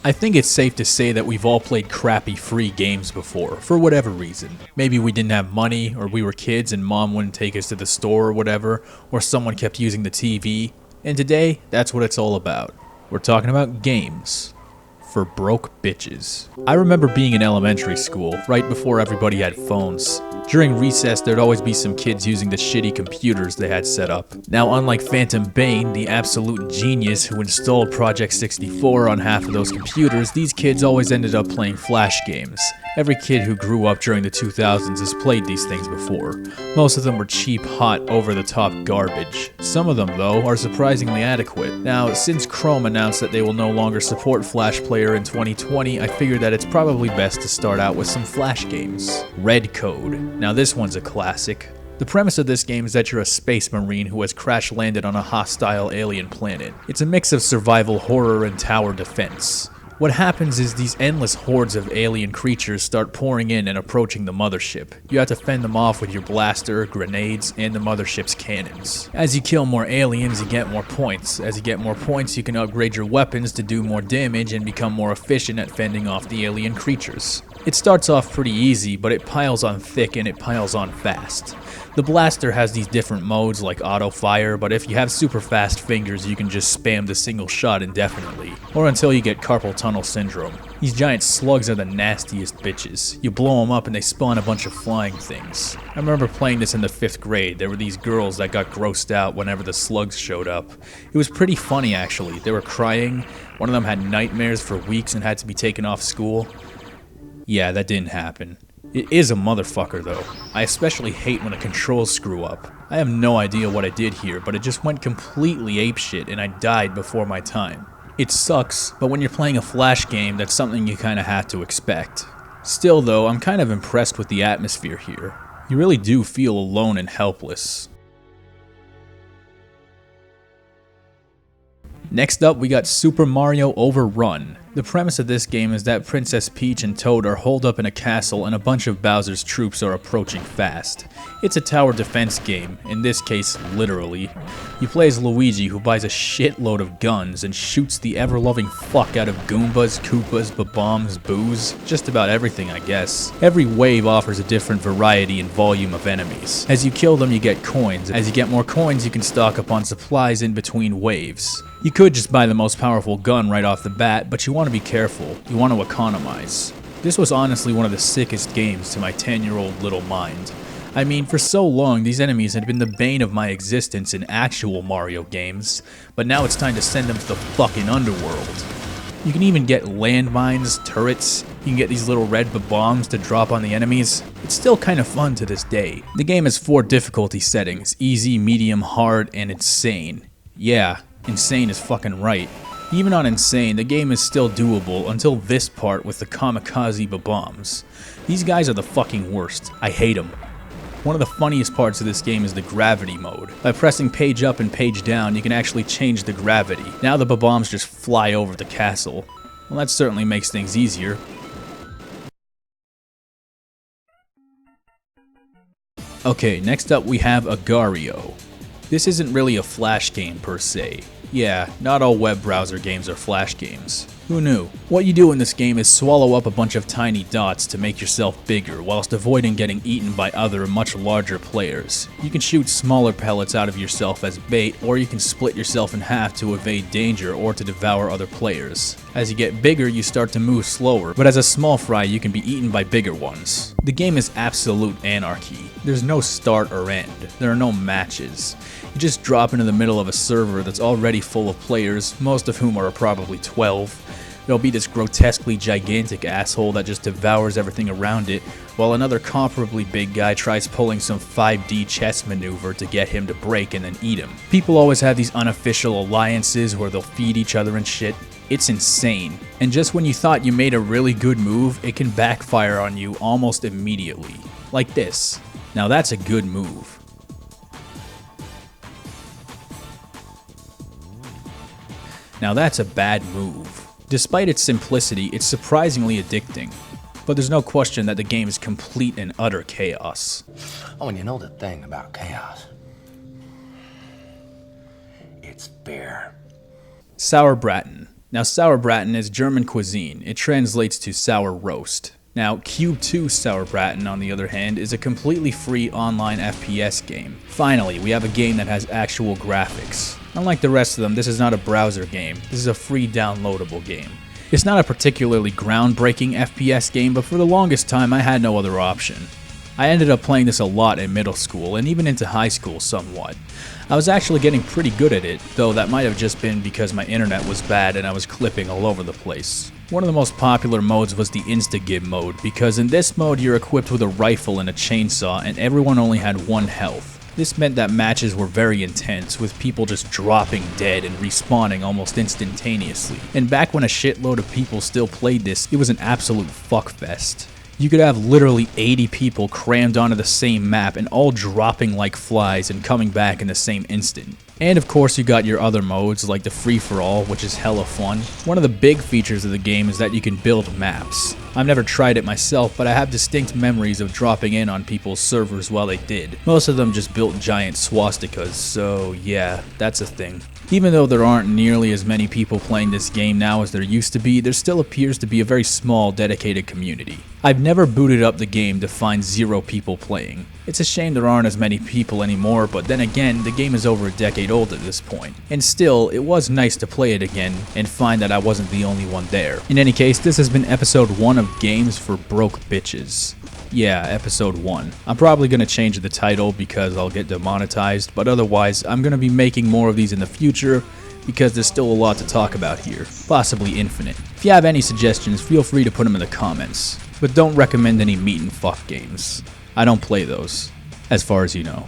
I think it's safe to say that we've all played crappy free games before, for whatever reason. Maybe we didn't have money, or we were kids and mom wouldn't take us to the store or whatever, or someone kept using the TV. And today, that's what it's all about. We're talking about games. For broke bitches. I remember being in elementary school, right before everybody had phones. During recess, there'd always be some kids using the shitty computers they had set up. Now, unlike Phantom Bane, the absolute genius who installed Project 64 on half of those computers, these kids always ended up playing Flash games. Every kid who grew up during the 2000s has played these things before. Most of them were cheap, hot, over-the-top garbage. Some of them, though, are surprisingly adequate. Now, since Chrome announced that they will no longer support Flash Player in 2020, I figured that it's probably best to start out with some Flash games. Red Code. Now this one's a classic. The premise of this game is that you're a space marine who has crash landed on a hostile alien planet. It's a mix of survival horror and tower defense. What happens is these endless hordes of alien creatures start pouring in and approaching the mothership. You have to fend them off with your blaster, grenades, and the mothership's cannons. As you kill more aliens, you get more points. As you get more points, you can upgrade your weapons to do more damage and become more efficient at fending off the alien creatures. It starts off pretty easy, but it piles on thick and it piles on fast. The blaster has these different modes like auto fire, but if you have super fast fingers, you can just spam the single shot indefinitely, or until you get carpal tunnel syndrome. These giant slugs are the nastiest bitches. You blow them up and they spawn a bunch of flying things. I remember playing this in the 5th grade. There were these girls that got grossed out whenever the slugs showed up. It was pretty funny actually. They were crying. One of them had nightmares for weeks and had to be taken off school. Yeah, that didn't happen. It is a motherfucker though. I especially hate when the controls screw up. I have no idea what I did here, but it just went completely apeshit and I died before my time. It sucks, but when you're playing a Flash game, that's something you kinda have to expect. Still though, I'm kind of impressed with the atmosphere here. You really do feel alone and helpless. Next up, we got Super Mario Overrun. The premise of this game is that Princess Peach and Toad are holed up in a castle and a bunch of Bowser's troops are approaching fast. It's a tower defense game, in this case, literally. You play as Luigi, who buys a shitload of guns and shoots the ever-loving fuck out of Goombas, Koopas, Bob-ombs, Boos, just about everything I guess. Every wave offers a different variety and volume of enemies. As you kill them you get coins. As you get more coins you can stock up on supplies in between waves. You could just buy the most powerful gun right off the bat, but you want to be careful. You want to economize. This was honestly one of the sickest games to my 10-year-old little mind. I mean, for so long these enemies had been the bane of my existence in actual Mario games, but now it's time to send them to the fucking underworld. You can even get landmines, turrets, you can get these little red bombs to drop on the enemies. It's still kind of fun to this day. The game has 4 difficulty settings: easy, medium, hard, and insane. Yeah, insane is fucking right. Even on insane, the game is still doable until this part with the kamikaze bombs. These guys are the fucking worst. I hate them. One of the funniest parts of this game is the gravity mode. By pressing page up and page down, you can actually change the gravity. Now the bombs just fly over the castle. Well, that certainly makes things easier. Okay, next up we have Agario. This isn't really a Flash game per se. Yeah, not all web browser games are Flash games. Who knew? What you do in this game is swallow up a bunch of tiny dots to make yourself bigger, whilst avoiding getting eaten by other, much larger players. You can shoot smaller pellets out of yourself as bait, or you can split yourself in half to evade danger or to devour other players. As you get bigger, you start to move slower, but as a small fry, you can be eaten by bigger ones. The game is absolute anarchy. There's no start or end. There are no matches. You just drop into the middle of a server that's already full of players, most of whom are probably 12. There'll be this grotesquely gigantic asshole that just devours everything around it, while another comparably big guy tries pulling some 5D chess maneuver to get him to break and then eat him. People always have these unofficial alliances where they'll feed each other and shit. It's insane. And just when you thought you made a really good move, it can backfire on you almost immediately. Like this. Now that's a good move. Now that's a bad move. Despite its simplicity, it's surprisingly addicting. But there's no question that the game is complete and utter chaos. Oh, and you know the thing about chaos? It's fair. Sour Bratton. Now, Sauerbraten is German cuisine. It translates to sour roast. Now, Cube 2 Sauerbraten, on the other hand, is a completely free online FPS game. Finally, we have a game that has actual graphics. Unlike the rest of them, this is not a browser game. This is a free downloadable game. It's not a particularly groundbreaking FPS game, but for the longest time I had no other option. I ended up playing this a lot in middle school and even into high school somewhat. I was actually getting pretty good at it, though that might have just been because my internet was bad and I was clipping all over the place. One of the most popular modes was the Instagib mode, because in this mode you're equipped with a rifle and a chainsaw and everyone only had 1 health. This meant that matches were very intense, with people just dropping dead and respawning almost instantaneously. And back when a shitload of people still played this, it was an absolute fuckfest. You could have literally 80 people crammed onto the same map and all dropping like flies and coming back in the same instant. And of course you got your other modes like the free-for-all, which is hella fun. One of the big features of the game is that you can build maps. I've never tried it myself, but I have distinct memories of dropping in on people's servers while they did. Most of them just built giant swastikas, so yeah, that's a thing. Even though there aren't nearly as many people playing this game now as there used to be, there still appears to be a very small, dedicated community. I've never booted up the game to find 0 people playing. It's a shame there aren't as many people anymore, but then again, the game is over a decade old at this point. And still, it was nice to play it again and find that I wasn't the only one there. In any case, this has been episode 1 of Games for Broke Bitches. Yeah, episode 1. I'm probably going to change the title because I'll get demonetized, but otherwise, I'm going to be making more of these in the future because there's still a lot to talk about here, possibly infinite. If you have any suggestions, feel free to put them in the comments, but don't recommend any meat and fuck games. I don't play those, as far as you know.